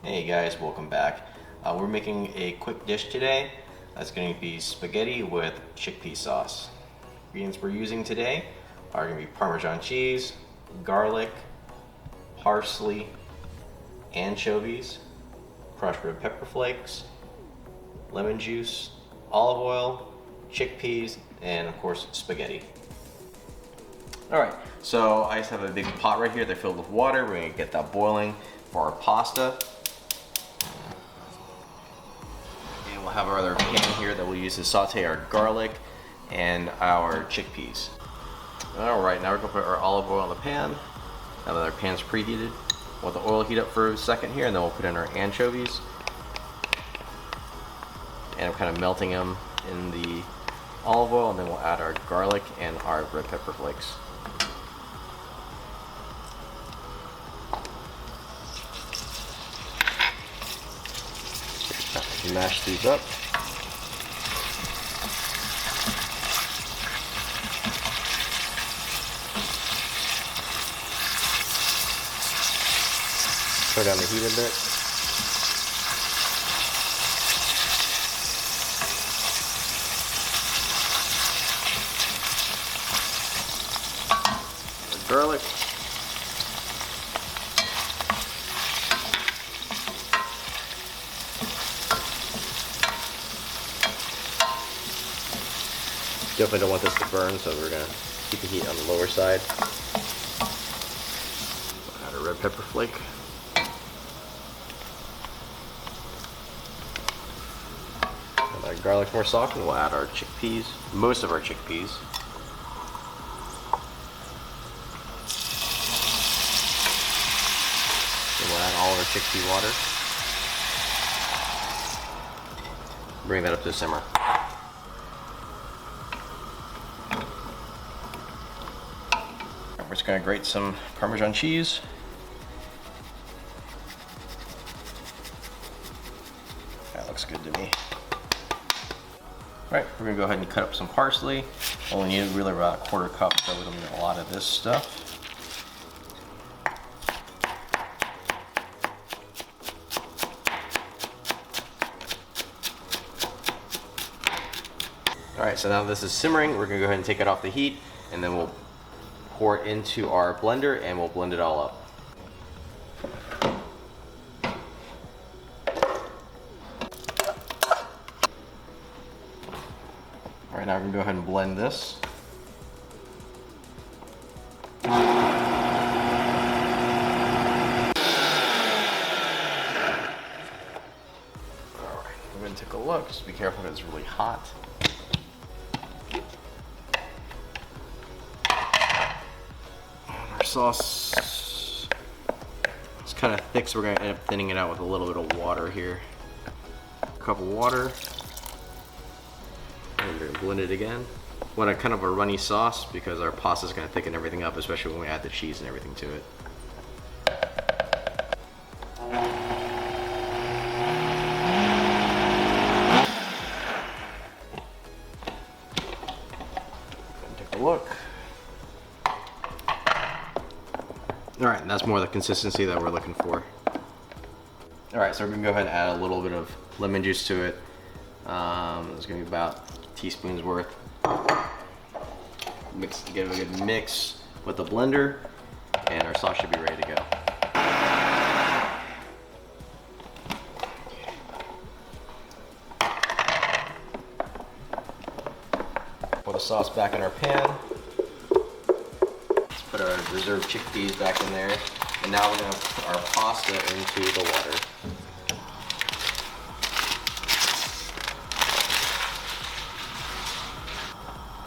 Hey guys, welcome back. We're making a quick dish today. That's going to be spaghetti with chickpea sauce. Ingredients we're using today are going to be Parmesan cheese, garlic, parsley, anchovies, crushed red pepper flakes, lemon juice, olive oil, chickpeas, and of course spaghetti. Alright, so I just have a big pot right here. They're filled with water. We're going to get that boiling for our pasta. And we'll have our other pan here that we'll use to saute our garlic and our chickpeas. Alright, now we're going to put our olive oil in the pan. Now that our pan's preheated, we'll let the oil heat up for a second here, and then we'll put in our anchovies. And I'm kind of melting them in the olive oil, and then we'll add our garlic and our red pepper flakes. Mash these up. Turn down the heat a bit. Garlic. Definitely don't want this to burn, so we're going to keep the heat on the lower side. Add a red pepper flake. And our garlic's more soft, and we'll add our chickpeas, most of our chickpeas. And we'll add all of our chickpea water. Bring that up to a simmer. We're just going to grate some Parmesan cheese. That looks good to me. Alright, we're going to go ahead and cut up some parsley. Only need really about a quarter cup, so we don't need a lot of this stuff. Alright, so now this is simmering. We're going to go ahead and take it off the heat, and then we'll pour it into our blender and we'll blend it all up. Alright, now we're going to go ahead and blend this. Alright, I'm going to take a look. Just be careful because it's really hot. Sauce is kind of thick, so we're going to end up thinning it out with a little bit of water here. A cup of water. And we're going to blend it again. We want a kind of a runny sauce because our pasta is going to thicken everything up, especially when we add the cheese and everything to it. Take a look. Alright, and that's more the consistency that we're looking for. Alright, so we're going to go ahead and add a little bit of lemon juice to it. It's going to be about a teaspoon's worth. Give it a good mix with the blender, and our sauce should be ready to go. Put the sauce back in our pan. Put our reserved chickpeas back in there, and now we're going to put our pasta into the water.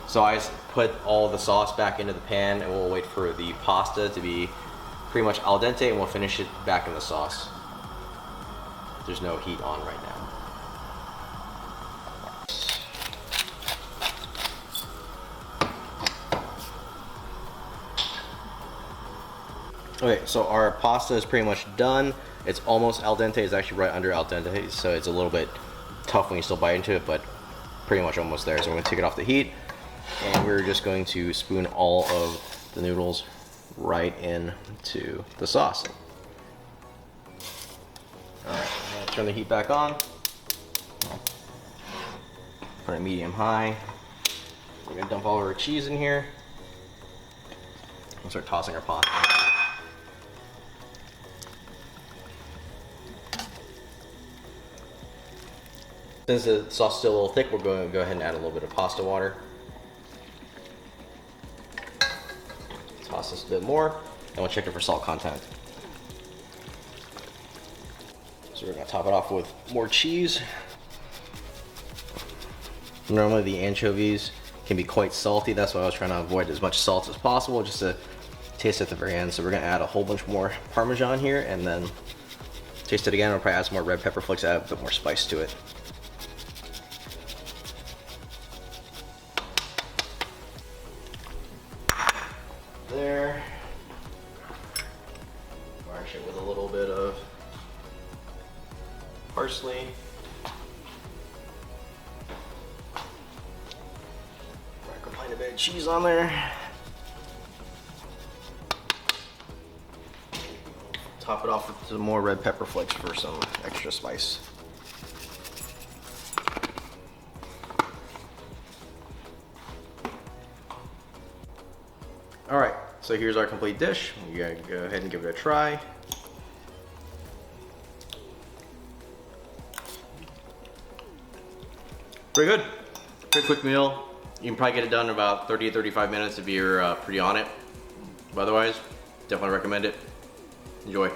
So I just put all the sauce back into the pan, and we'll wait for the pasta to be pretty much al dente, and we'll finish it back in the sauce. There's no heat on right now. Okay, so our pasta is pretty much done. It's almost al dente. It's actually right under al dente, so it's a little bit tough when you still bite into it, but pretty much almost there. So we're going to take it off the heat, and we're just going to spoon all of the noodles right into the sauce. Alright, turn the heat back on. Put it medium high. We're gonna dump all of our cheese in here. We'll start tossing our pasta. Since the sauce is still a little thick, we're going to go ahead and add a little bit of pasta water. Toss this a bit more, and we'll check it for salt content. So we're going to top it off with more cheese. Normally the anchovies can be quite salty, that's why I was trying to avoid as much salt as possible, just to taste at the very end. So we're gonna add a whole bunch more Parmesan here, and then taste it again. We'll probably add some more red pepper flakes, add a bit more spice to it. There. Garnish it with a little bit of parsley. A bit of cheese on there. Top it off with some more red pepper flakes for some extra spice. Alright, so here's our complete dish. You gotta go ahead and give it a try. Pretty good. Pretty quick meal. You can probably get it done in about 30 to 35 minutes if you're pretty on it. But otherwise, definitely recommend it. Enjoy.